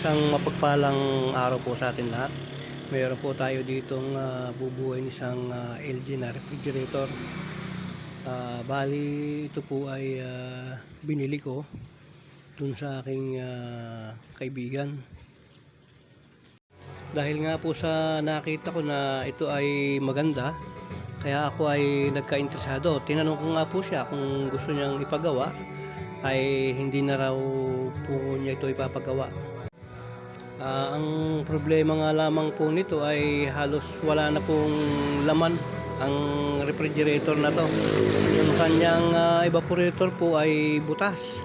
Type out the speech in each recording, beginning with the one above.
Isang mapagpalang araw po sa atin lahat. Mayroon po tayo ditong bubuuin isang LG na refrigerator. Bali ito po ay binili ko dun sa aking kaibigan. Dahil nga po sa nakita ko na ito ay maganda, kaya ako ay nagka-interesado. Tinanong ko nga po siya kung gusto niyang ipagawa, ay hindi na raw po niya ito ipapagawa. Ang problema nga lamang po nito ay halos wala na pong laman ang refrigerator na to. Yung kanyang evaporator po ay butas.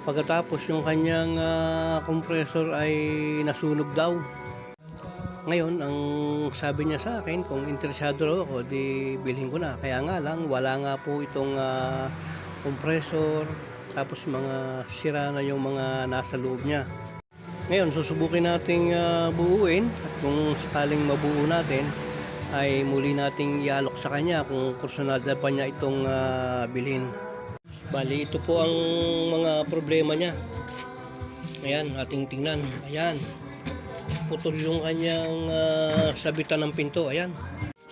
Pagkatapos yung kanyang compressor ay nasunog daw. Ngayon, ang sabi niya sa akin, kung interesado raw ako, di bilhin ko na. Kaya nga lang, wala nga po itong compressor, tapos mga sira na yung mga nasa loob niya. Ngayon, susubukin nating buuin, at kung sakaling mabuo natin, ay muli nating ialok sa kanya kung kursunada pa niya itong bilhin. Bali, ito po ang mga problema niya. Ayan, ating tingnan. Ayan, putol yung kanyang sabitan ng pinto. Ayan,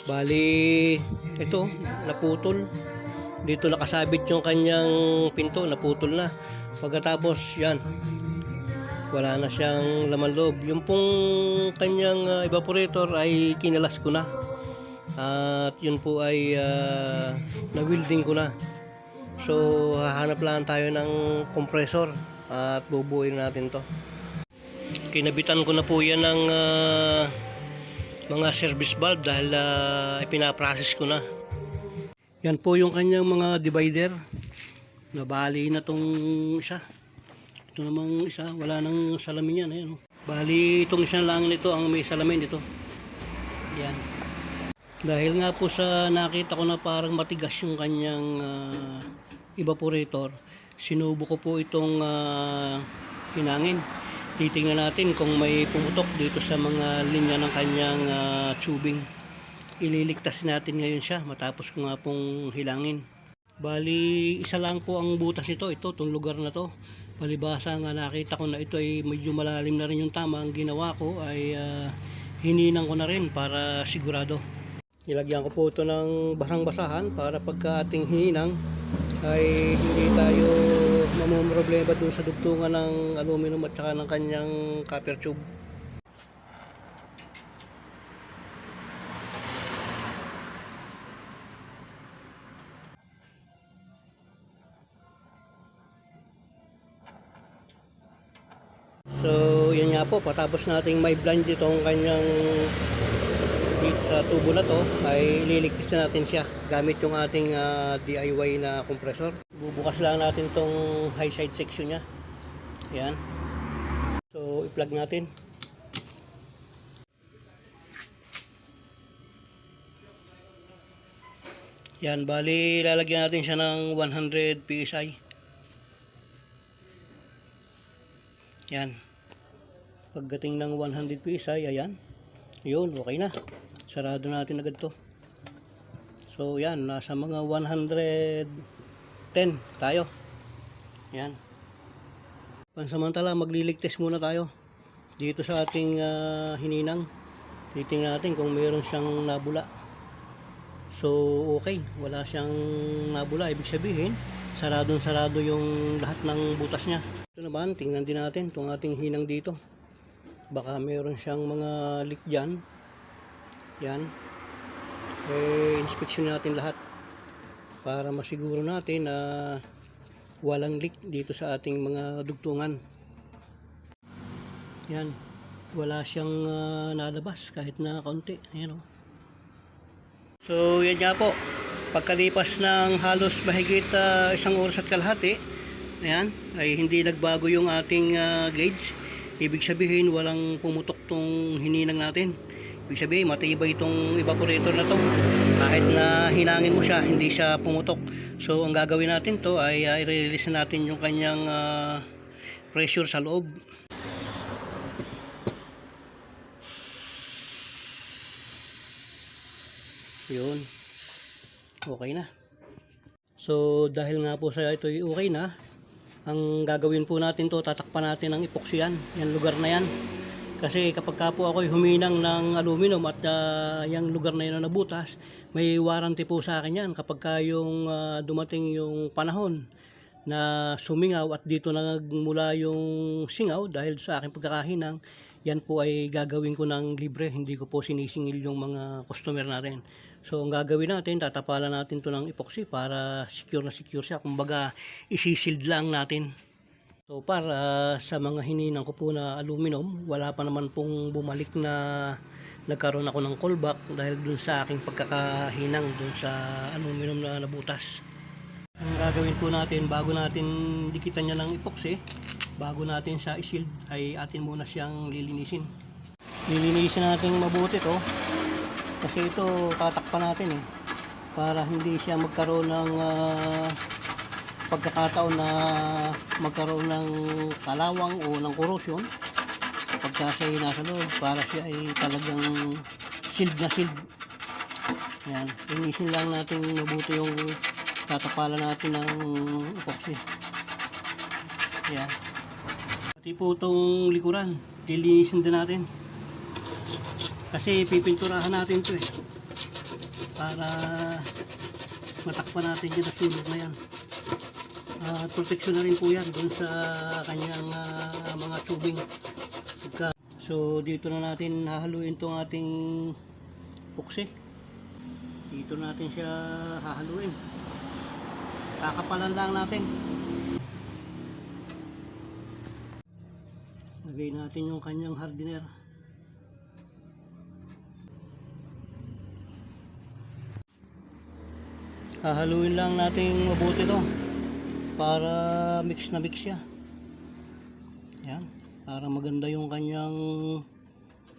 bali ito naputol. Dito nakasabit yung kanyang pinto, naputol na. Pagkatapos yan, wala na siyang laman loob. Yung pong kanyang evaporator ay kinalas ko na, at yun po ay na-welding ko na. So hahanap lang tayo ng compressor at bubuuin natin to. Kinabitan ko na po yan ng mga service valve dahil ipinaprocess ko na. Yan po yung kanyang mga divider. Nabali na tong isa. Ito namang isa, wala nang salamin yan. Ayan. Bali itong isa lang nito ang may salamin dito. Yan. Dahil nga po sa nakita ko na parang matigas yung kanyang evaporator, sinubo ko po itong hinangin. Titingnan natin kung may pumutok dito sa mga linya ng kanyang tubing. Ililigtas natin ngayon siya matapos ko nga pong hilangin. Bali isa lang po ang butas nito, itong lugar na to. Palibasa nga nakita ko na ito ay medyo malalim na rin yung tama. Ang ginawa ko ay hininang ko na rin para sigurado. Nilagyan ko po ito ng basang-basahan para pagka ating hininang ay hindi tayo mamumroblema doon sa dugtungan ng aluminum at saka ng kanyang copper tube. So yan nga po, patapos nating may blind itong kanyang dito sa tubo na to, ay ililigtas na natin siya gamit yung ating DIY na compressor. Bubukas lang natin itong high side section nya. Yan. So i-plug natin. Yan, bali lalagyan natin siya ng 100 PSI. Yan. Pagdating ng 100 PSI, ayan. Yun, okay na. Sarado natin agad to. So yan, nasa mga 110 tayo. Yan. Pansamantala, magliligtas muna tayo dito sa ating hininang. Titingnan natin kung mayroon siyang nabula. So okay, wala siyang nabula. Ibig sabihin, sarado yung lahat ng butas niya. Ito naman, tingnan din natin itong ating hinang dito. Baka mayroon siyang mga leak dyan. Yan. Inspeksyon natin lahat para masiguro natin na walang leak dito sa ating mga dugtungan. Yan. Wala siyang nalabas kahit na kaunti. Ayan o. So yan nga po. Pagkalipas ng halos mahigit 1 oras at kalahati, ayan, ay hindi nagbago yung ating gauge. Ibig sabihin walang pumutok tong hininang natin. Ibig sabihin matibay itong evaporator na to. Kahit na hinangin mo siya, hindi siya pumutok. So ang gagawin natin to ay i-release natin yung kanyang pressure sa loob. Yun. Okay na. So dahil nga po sa ito ay okay na, Ang gagawin po natin to, tatakpan natin ng epoxy yan lugar na yan. Kasi kapag ka po ako'y huminang ng aluminum at yung lugar na yun na nabutas, may warranty po sa akin yan. Kapag ka yung dumating yung panahon na sumingaw at dito na nagmula yung singaw dahil sa aking pagkakahinang, yan po ay gagawin ko ng libre. Hindi ko po sinisingil yung mga customer natin. So ang gagawin natin, tatapalan natin to ng epoxy para secure na secure siya. Kumbaga isisild lang natin. So para sa mga hininang ko po na aluminum, wala pa naman pong bumalik na nagkaroon ako ng callback dahil dun sa aking pagkakahinang dun sa aluminum na nabutas. Ang gagawin po natin, bago natin dikitan niya ng epoxy, bago natin sa isild, ay atin muna siyang lilinisin. Lilinisin natin mabuti to kasi ito tatakpan natin para hindi siya magkaroon ng pagkakataon na magkaroon ng kalawang o ng corrosion pagka siya nasa loob, para siya ay talagang sealed na sealed. Yan, linisin lang natin mabuti yung tatapalan natin ng epoxy. Yan, pati po itong likuran lilinisin din natin kasi pipinturahan natin ito para matakpan natin yung nasulog na yan. Protection na rin po yan dun sa kanyang mga tubing. So dito na natin hahaluin itong ating epoxy. Dito natin siya hahaluin. Kakapalan lang natin. Lagay natin yung kanyang hardener. Hahaluin lang natin mabuti to para mix na mix siya. Yan, para maganda yung kanyang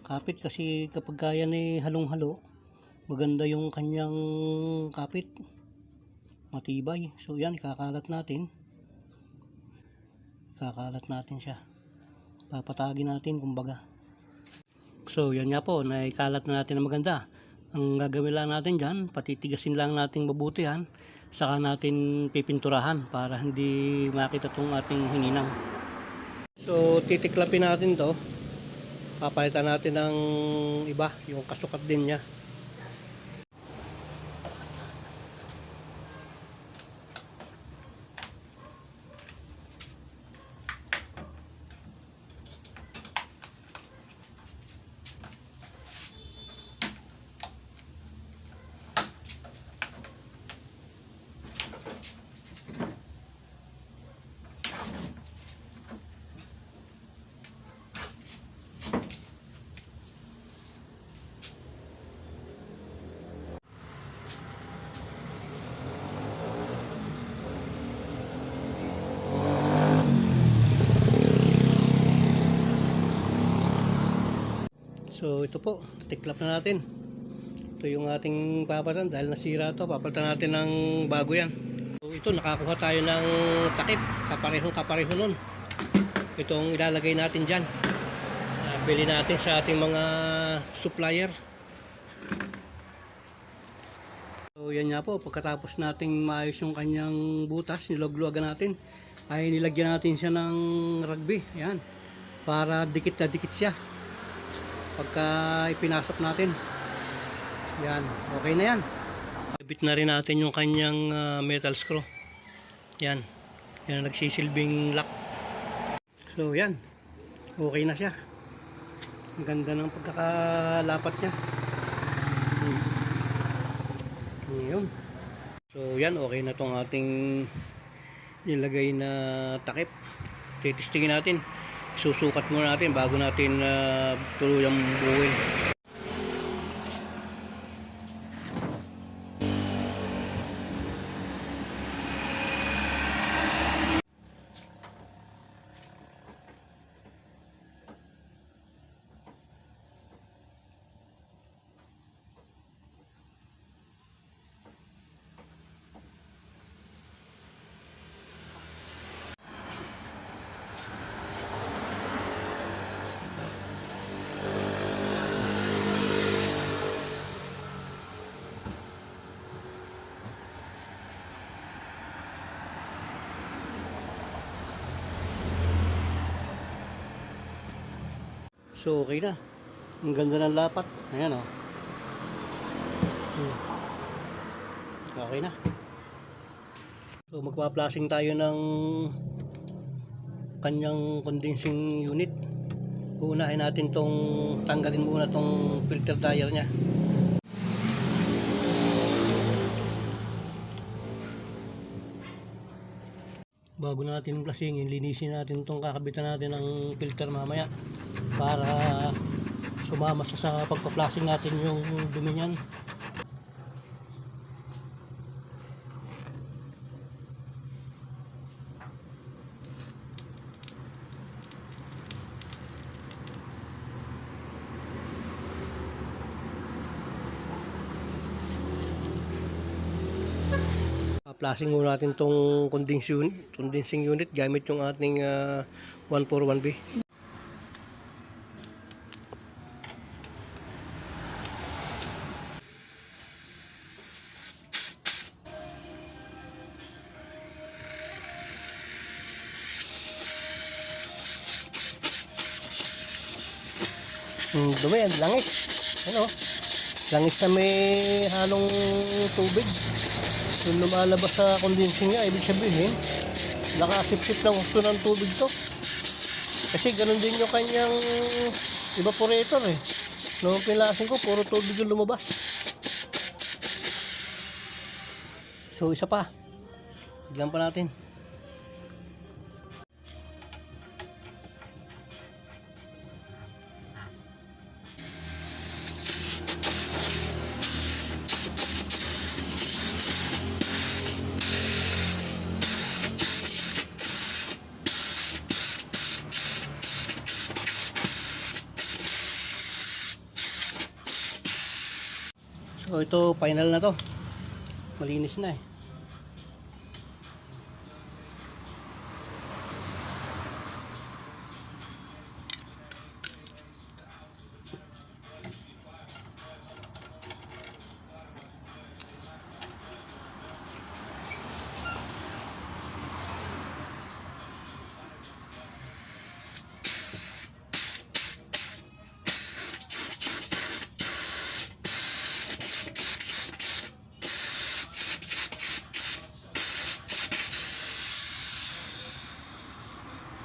kapit kasi kapag kaya ni halong-halo, maganda yung kanyang kapit, matibay. So yan, kakalat natin siya, papatagin natin kumbaga. So yan nga po, naikalat na natin na maganda. Ang gagawin lang natin dyan, patitigasin lang natin mabuti yan, saka natin pipinturahan para hindi makita itong ating hininang. So titiklapin natin to, papalitan natin ng iba, yung kasukat din niya. So ito po, tiklap na natin. Ito yung ating papalitan dahil nasira ito. Papalitan natin ng bago yan. So ito, nakakuha tayo ng takip. Kapareho nun. Itong ilalagay natin dyan. Bili natin sa ating mga supplier. So yan nga po, pagkatapos nating maayos yung kanyang butas, nilagluagan natin, ay nilagyan natin siya ng rugby. Yan, para dikit na dikit siya pagka ipinasok natin. Yan, okay na yan. Kabit na rin natin yung kanyang metal screw. Yan, yan ang nagsisilbing lock. So yan, okay na siya. Ang ganda ng pagkakalapat niya. Yun. So yan, okay na tong ating nilagay na takip. Titistingin natin, susukat muna natin bago natin tuluyang buuin. So okay na. Ang ganda ng lapat. Ayan oh. Okay na. So magpa-flashing tayo ng kanyang condensing unit. Uunahin natin tong tanggalin muna tong filter dryer niya. Bago natin flashingin, linisin natin tong kakabitan natin ng filter mamaya para sumama sa pagpa-flashing natin yung dumi niyan. Flashing muna natin tong condensing unit gamit yung ating 141B. Dumi yan, langis. Ano? Langis na may halong tubig. Yung lumalabas sa condensing niya, ibig sabihin nakasipsip ng gusto ng tubig to. Kasi ganun din yung kanyang evaporator eh. Nung pilasin ko, puro tubig yung lumabas. So isa pa, bigyan pa natin. So ito final na to. Malinis na eh.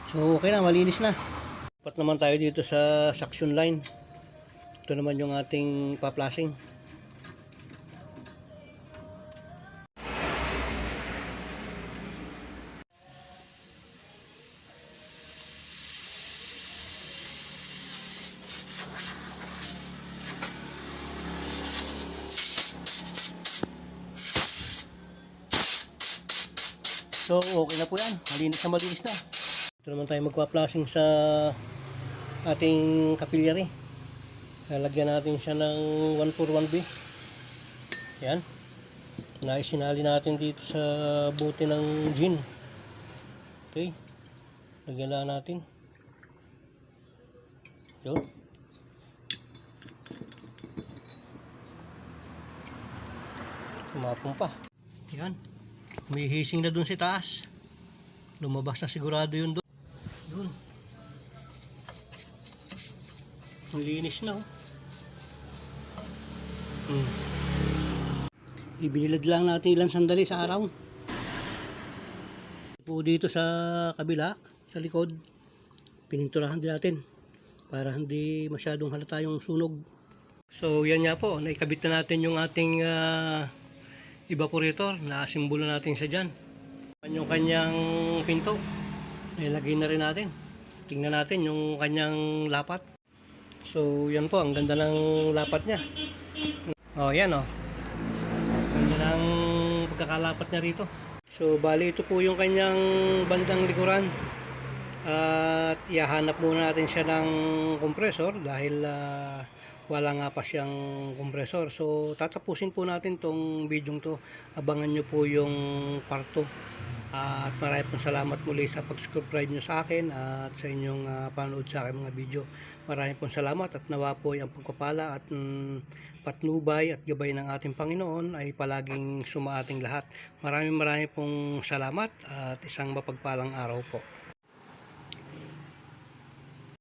So okay na, malinis na. Dapat naman tayo dito sa suction line. Ito naman yung ating pa-flashing. So okay na po yan, malinis na. Ito naman tayo magpa-flashing sa ating capillary. Lalagyan natin siya ng 141B. Yan. Naisinali natin dito sa bote ng gin. Okay. Lagyan lang natin. Yun. Tumapong pa. Yan. May hising na dun sa taas. Lumabas na sigurado yun dun. Yun. Ang linis na oh. Ibinilad lang natin ilang sandali sa araw. Po dito sa kabila, sa likod, pininturahan din natin para hindi masyadong halata yung sunog. So yan nga po, naikabit na natin yung ating evaporator. Nasimbolo natin siya dyan. Yung kanyang pinto. Nilagay na rin natin. Tingnan natin yung kanyang lapat. So yan po, ang ganda ng lapat niya. Oh yan oh. Ganda ng pagkakalapat niya rito. So bali ito po yung kanyang bandang likuran. At ihahanap muna natin siya ng compressor dahil wala nga pa siyang compressor. So tatapusin po natin tong video to. Abangan nyo po yung part 2. At maraming pong salamat muli sa pag-subscribe nyo sa akin at sa inyong panood sa aking mga video. Maraming pong salamat at nawa po ang pagpapala at patnubay at gabay ng ating Panginoon ay palaging sumaating lahat. Maraming pong salamat at isang mapagpalang araw po.